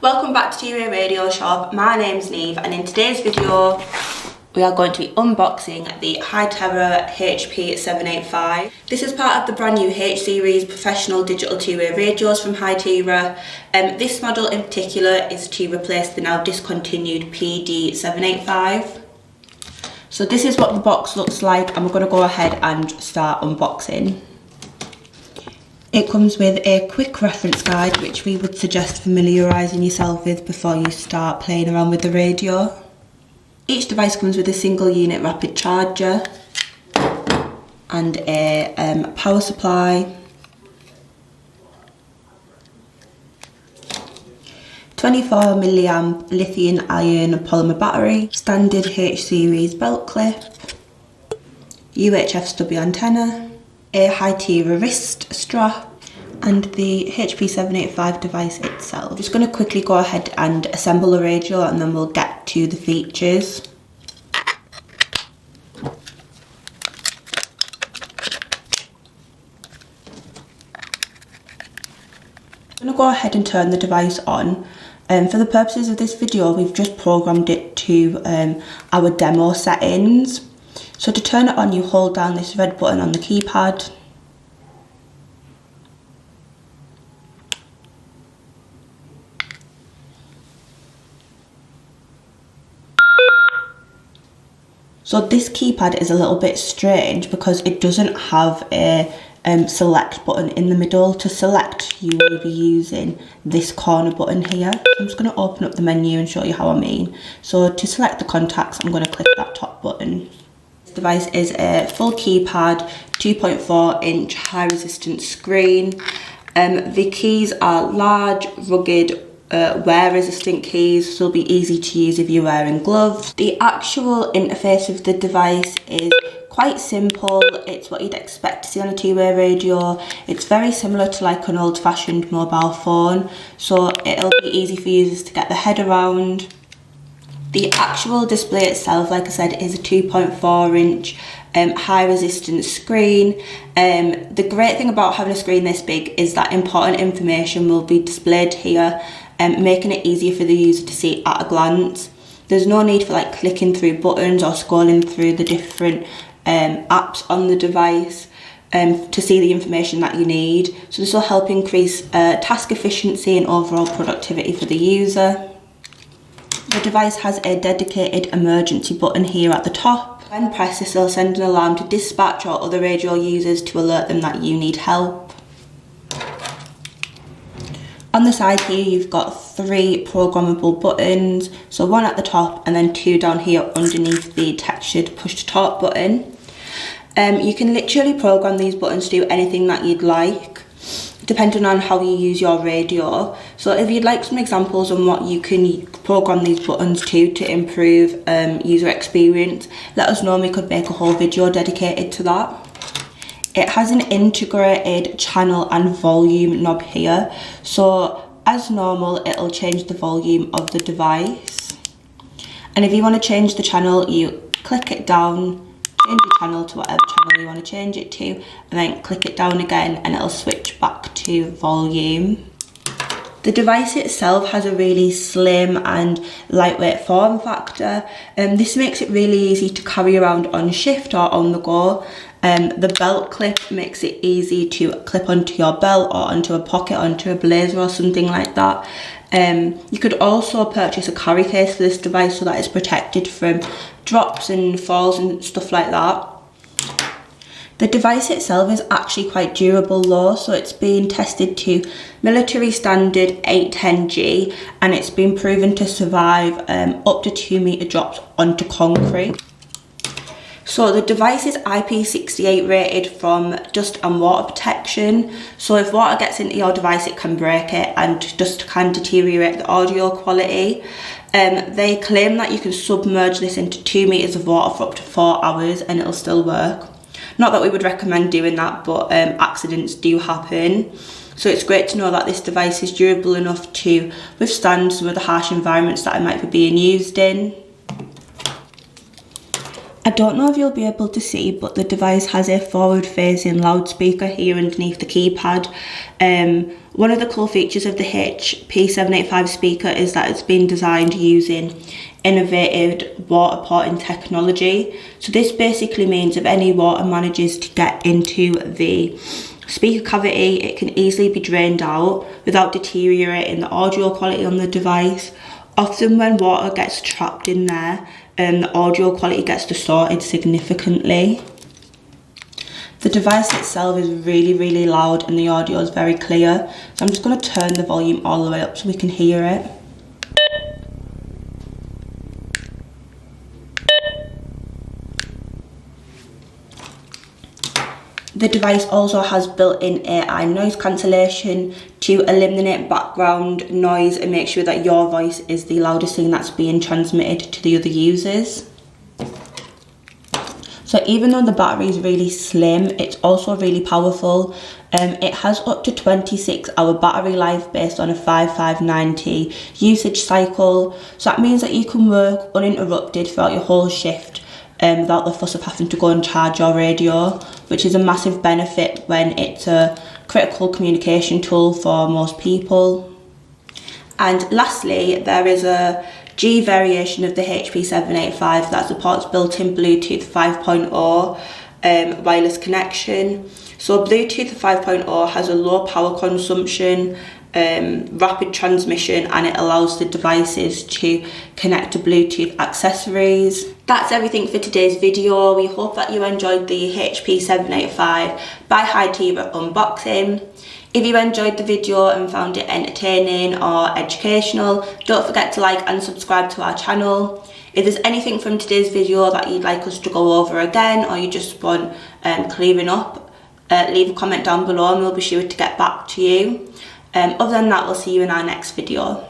Welcome back to TV Radio Shop. My name's Neve and in today's video we are going to be unboxing the Hytera HP785. This is part of the brand new H series professional digital two-way radios from Hytera. This model in particular is to replace the now discontinued PD785. So this is what the box looks like and we're going to go ahead and start unboxing. It comes with a quick reference guide which we would suggest familiarising yourself with before you start playing around with the radio. Each device comes with a single unit rapid charger and a power supply, 24 milliamp lithium ion polymer battery, standard H series belt clip, UHF stubby antenna, a Hytera wrist strap and the HP785 device itself. I'm just going to quickly go ahead and assemble the radio and then we'll get to the features. I'm going to go ahead and turn the device on. For the purposes of this video we've just programmed it to our demo settings. So to turn it on you hold down this red button on the keypad. So this keypad is a little bit strange because it doesn't have a select button in the middle. To select you will be using this corner button here. So I'm just going to open up the menu and show you how I mean. So to select the contacts I'm going to click that top button. This device is a full keypad, 2.4 inch high resistance screen. The keys are large, rugged, wear resistant keys, so it'll be easy to use if you're wearing gloves. The actual interface of the device is quite simple. It's what you'd expect to see on a two-way radio. It's very similar to like an old-fashioned mobile phone, so it'll be easy for users to get their head around. The actual display itself, like I said, is a 2.4 inch high resistance screen. The great thing about having a screen this big is that important information will be displayed here, making it easier for the user to see at a glance. There's no need for like clicking through buttons or scrolling through the different apps on the device to see the information that you need. So this will help increase task efficiency and overall productivity for the user. The device has a dedicated emergency button here at the top. When pressed, this will send an alarm to dispatch or other radio users to alert them that you need help. On the side here you've got 3 programmable buttons, so 1 at the top and then 2 down here underneath the textured push to talk button. You can literally program these buttons to do anything that you'd like, depending on how you use your radio. So if you'd like some examples on what you can program these buttons to improve user experience, let us know and we could make a whole video dedicated to that. It has an integrated channel and volume knob here. So as normal, it'll change the volume of the device. And if you want to change the channel, you click it down, change the channel to whatever channel you want to change it to, and then click it down again and it'll switch back to volume. The device itself has a really slim and lightweight form factor. This makes it really easy to carry around on shift or on the go. The belt clip makes it easy to clip onto your belt or onto a pocket, onto a blazer or something like that. You could also purchase a carry case for this device so that it's protected from drops and falls and stuff like that. The device itself is actually quite durable though, so it's been tested to military standard 810G and it's been proven to survive up to 2 metre drops onto concrete. So the device is IP68 rated from dust and water protection, so if water gets into your device it can break it and dust can deteriorate the audio quality. They claim that you can submerge this into 2 metres of water for up to 4 hours and it'll still work. Not that we would recommend doing that, but accidents do happen. So it's great to know that this device is durable enough to withstand some of the harsh environments that it might be being used in. I don't know if you'll be able to see, but the device has a forward-facing loudspeaker here underneath the keypad. One of the cool features of the HP785 speaker is that it's been designed using innovative water porting technology. So this basically means if any water manages to get into the speaker cavity, it can easily be drained out without deteriorating the audio quality on the device. Often when water gets trapped in there, the audio quality gets distorted significantly. The device itself is really loud and the audio is very clear. So I'm just going to turn the volume all the way up so we can hear it. The device also has built-in AI noise cancellation to eliminate background noise and make sure that your voice is the loudest thing that's being transmitted to the other users. So even though the battery is really slim, it's also really powerful. It has up to 26-hour battery life based on a 5590 usage cycle. So that means that you can work uninterrupted throughout your whole shift without the fuss of having to go and charge your radio, which is a massive benefit when it's a critical communication tool for most people. And lastly, there is a G variation of the HP785 that supports built-in Bluetooth 5.0 wireless connection. So Bluetooth 5.0 has a low power consumption, rapid transmission, and it allows the devices to connect to Bluetooth accessories. That's everything for today's video. We hope that you enjoyed the HP785 by Hytera unboxing. If you enjoyed the video and found it entertaining or educational, don't forget to like and subscribe to our channel. If there's anything from today's video that you'd like us to go over again, or you just want clearing up, leave a comment down below and we'll be sure to get back to you. Other than that, we'll see you in our next video.